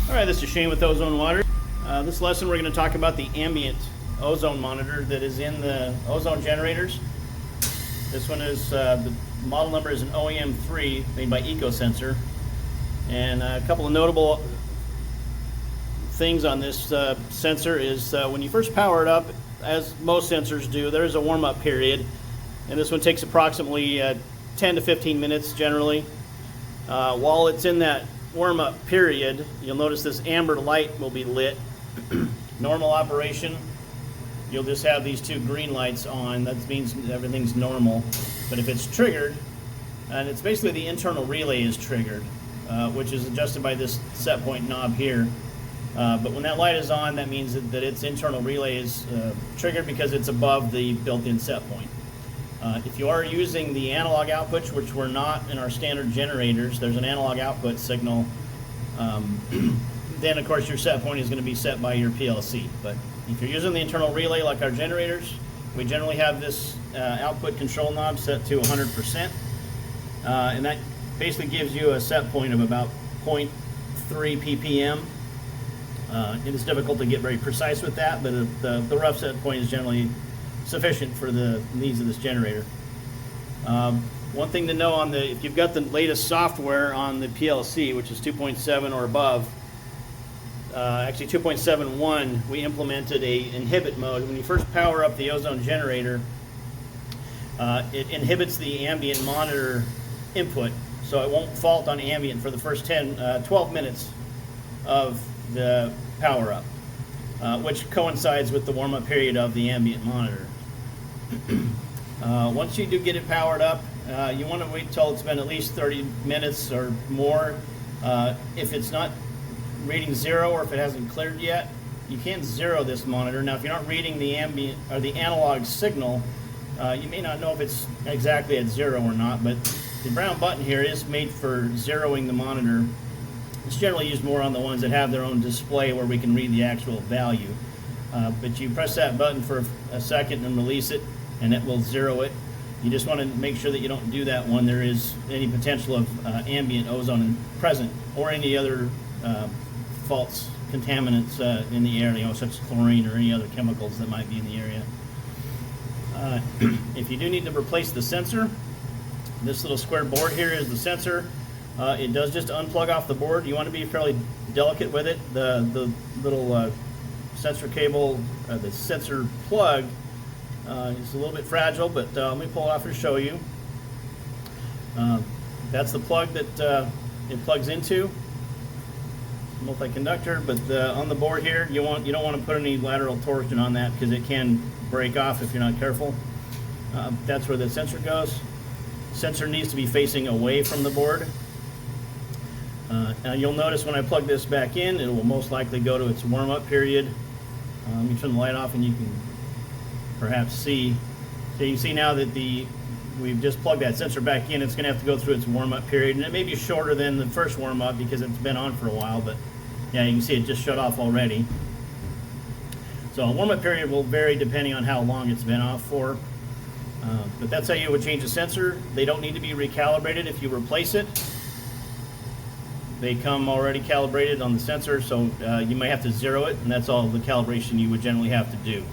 Alright, this is Shane with Ozone Water. This lesson we're going to talk about the ambient ozone monitor that is in the ozone generators. This one is, the model number is an OEM-3 made by EcoSensor. And a couple of notable things on this sensor is when you first power it up, as most sensors do, there is a warm-up period. And this one takes approximately 10 to 15 minutes generally. While it's in that warm-up period, you'll notice this amber light will be lit. Normal operation, you'll just have these two green lights on. That means everything's normal. But if it's triggered, and it's basically the internal relay is triggered, which is adjusted by this set point knob here. But when that light is on, that means that its internal relay is triggered because it's above the built-in set point. If you are using the analog outputs, which we're not in our standard generators, there's an analog output signal, then of course your set point is going to be set by your PLC. But if you're using the internal relay like our generators, we generally have this output control knob set to 100%, and that basically gives you a set point of about 0.3 ppm. It is difficult to get very precise with that, but the rough set point is generally sufficient for the needs of this generator. One thing to know on if you've got the latest software on the PLC, which is 2.7 or above, actually 2.71, we implemented a inhibit mode. When you first power up the ozone generator, it inhibits the ambient monitor input, so it won't fault on ambient for the first 12 minutes of the power up, which coincides with the warm-up period of the ambient monitor. Once you do get it powered up, you want to wait till it's been at least 30 minutes or more. If it's not reading zero or if it hasn't cleared yet, you can zero this monitor. Now, if you're not reading the ambient or the analog signal, you may not know if it's exactly at zero or not, but the brown button here is made for zeroing the monitor. It's generally used more on the ones that have their own display where we can read the actual value. But you press that button for a second and release it, and it will zero it. You just want to make sure that you don't do that when there is any potential of ambient ozone present or any other false contaminants in the area, such as chlorine or any other chemicals that might be in the area. If you do need to replace the sensor, this little square board here is the sensor. It does just unplug off the board. You want to be fairly delicate with it. The little sensor cable, the sensor plug, is a little bit fragile, but let me pull it off and show you. That's the plug that it plugs into, multi-conductor. But on the board here, you don't want to put any lateral torsion on that because it can break off if you're not careful. That's where the sensor goes. Sensor needs to be facing away from the board. Now you'll notice when I plug this back in, it will most likely go to its warm-up period. Let me turn the light off and you can perhaps see. So you can see now that we've just plugged that sensor back in. It's going to have to go through its warm-up period, and it may be shorter than the first warm-up because it's been on for a while, but yeah, you can see it just shut off already. So a warm-up period will vary depending on how long it's been off for. But that's how you would change the sensor. They don't need to be recalibrated if you replace it. They come already calibrated on the sensor, so you may have to zero it, and that's all the calibration you would generally have to do.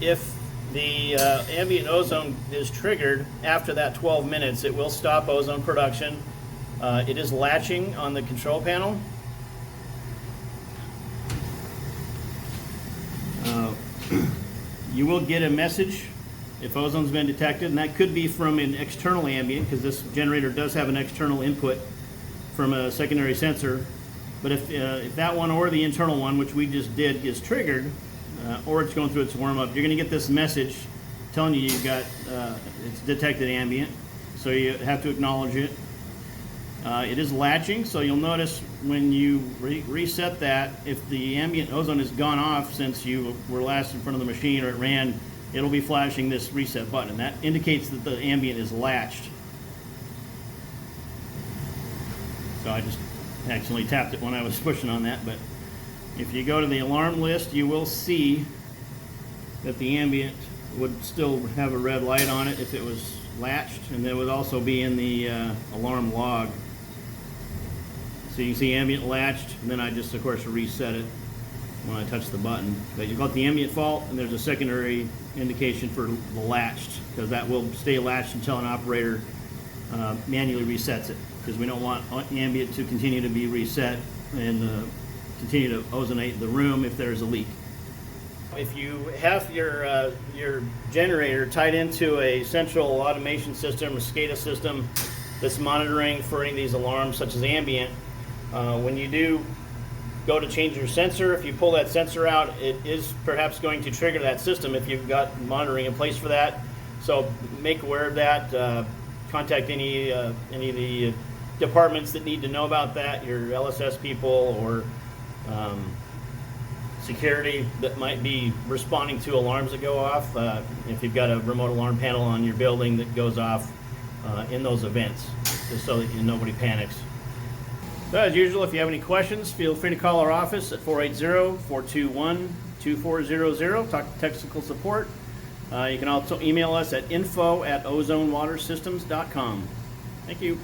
If the ambient ozone is triggered after that 12 minutes, it will stop ozone production. It is latching on the control panel. You will get a message if ozone's been detected, and that could be from an external ambient, because this generator does have an external input from a secondary sensor. But if that one or the internal one, which we just did, is triggered, or it's going through its warm-up, you're going to get this message telling you you've got it's detected ambient, so you have to acknowledge it. It is latching, so you'll notice when you reset that, if the ambient ozone has gone off since you were last in front of the machine or it ran, it'll be flashing this reset button, and that indicates that the ambient is latched. So I just accidentally tapped it when I was pushing on that, but if you go to the alarm list, you will see that the ambient would still have a red light on it if it was latched, and it would also be in the alarm log. So you can see ambient latched, and then I just, of course, reset it when I touch the button. But you got the ambient fault, and there's a secondary indication for the latched, because that will stay latched until an operator manually resets it, because we don't want ambient to continue to be reset and continue to ozonate the room if there's a leak. If you have your generator tied into a central automation system, a SCADA system that's monitoring for any of these alarms such as ambient, when you do go to change your sensor, if you pull that sensor out, it is perhaps going to trigger that system if you've got monitoring in place for that. So make aware of that. Contact any of the departments that need to know about that, your LSS people or security that might be responding to alarms that go off. If you've got a remote alarm panel on your building that goes off in those events, just so that nobody panics. So as usual, if you have any questions, feel free to call our office at 480-421-2400. Talk to technical support. You can also email us at info@ozonewatersystems.com. Thank you.